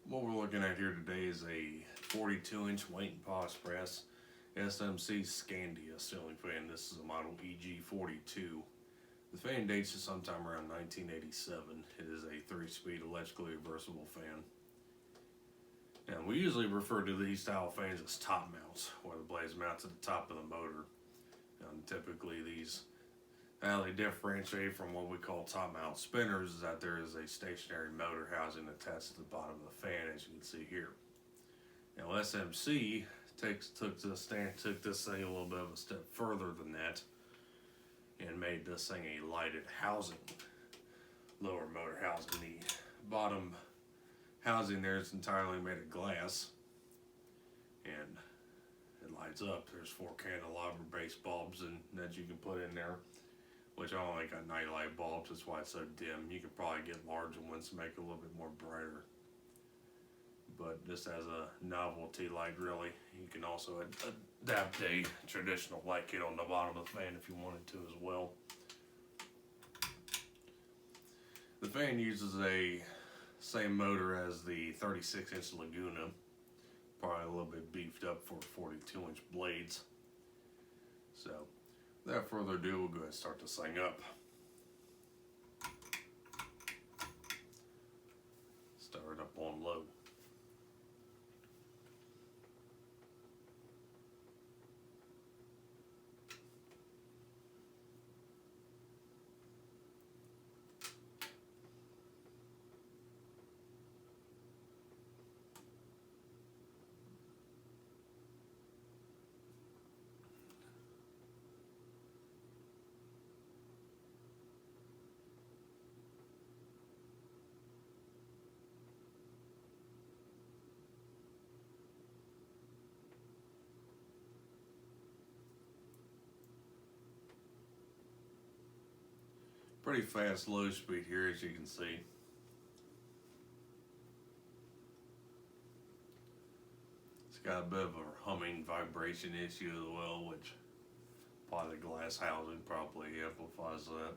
What we're looking at here today is a 42-inch weight and polish press S.M.C. Scandia ceiling fan. This is a model EG42. The fan dates to sometime around 1987. It is a 3-speed electrically reversible fan. And we usually refer to these style fans as top mounts, where the blades mount to the top of the motor. Typically these, how they differentiate from what we call top mount spinners is that there is a stationary motor housing attached to the bottom of the fan, as you can see here. Now S.M.C. took this thing a little bit of a step further than that and made this thing a lighted housing, lower motor housing. The bottom housing there is entirely made of glass and it lights up. There's 4 candelabra base bulbs that you can put in there, which I only got night light bulbs. That's why it's so dim. You could probably get larger ones to make it a little bit more brighter, but just as a novelty light, really. You can also adapt a traditional light kit on the bottom of the fan if you wanted to as well. The fan uses a same motor as the 36-inch Laguna, probably a little bit beefed up for 42-inch blades. So without further ado, we'll go ahead and start this thing up. Start it up on low. Pretty fast low speed here, as you can see. It's got a bit of a humming vibration issue as well, which probably the glass housing probably amplifies that.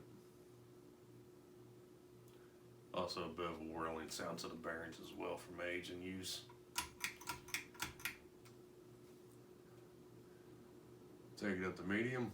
Also a bit of a whirling sound to the bearings as well from age and use. Take it up to medium.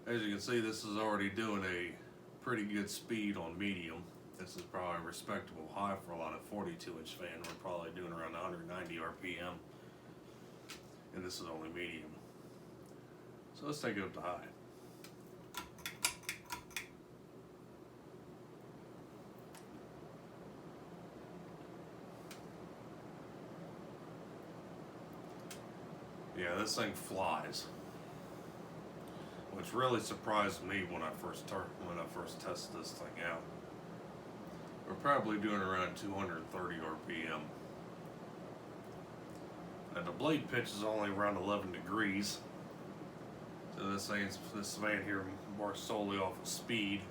As you can see, this is already doing a pretty good speed on medium. This is probably a respectable high for a lot of 42-inch fan. We're probably doing around 190 RPM, and this is only medium. So let's take it up to high. Yeah, this thing flies, which really surprised me when I first tested this thing out. We're probably doing around 230 RPM. Now the blade pitch is only around 11 degrees, so this fan here works solely off of speed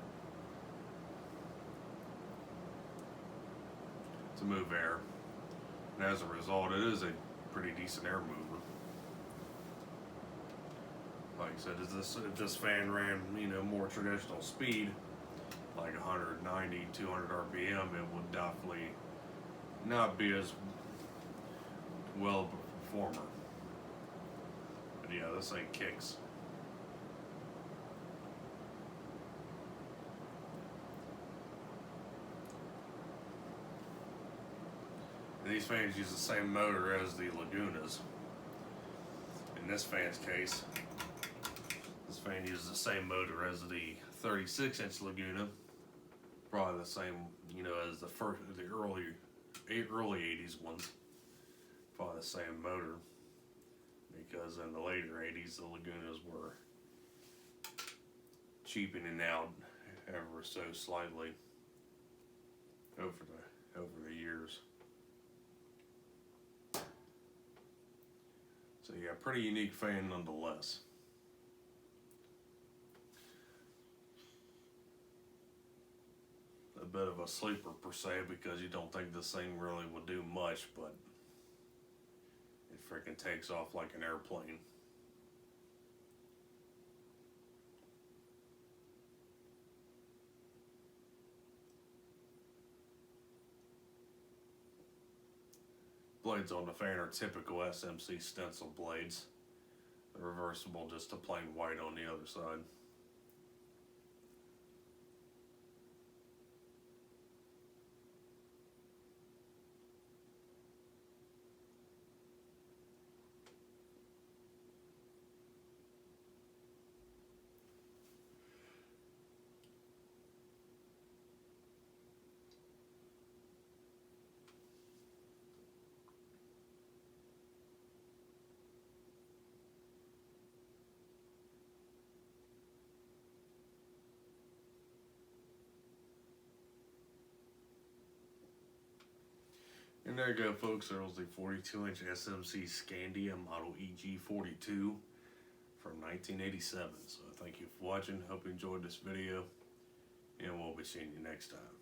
to move air, and as a result, it is a pretty decent air mover. Like I said, if this fan ran, more traditional speed, like 190, 200 RPM, it would definitely not be as well of a performer. But yeah, this thing kicks. And these fans use the same motor as the Lagunas. In this fan's case, this fan uses the same motor as the 36-inch Laguna, probably the same, as the early 80s ones. Probably the same motor, because in the later 80s the Lagunas were cheapening out ever so slightly over the years. So yeah, pretty unique fan nonetheless. A bit of a sleeper per se, because you don't think this thing really will do much, but freaking takes off like an airplane. Blades on the fan are typical SMC stencil blades. They're reversible just to plain white on the other side. And there you go, folks. There was the 42-inch SMC Scandia model EG42 from 1987. So thank you for watching. Hope you enjoyed this video, and we'll be seeing you next time.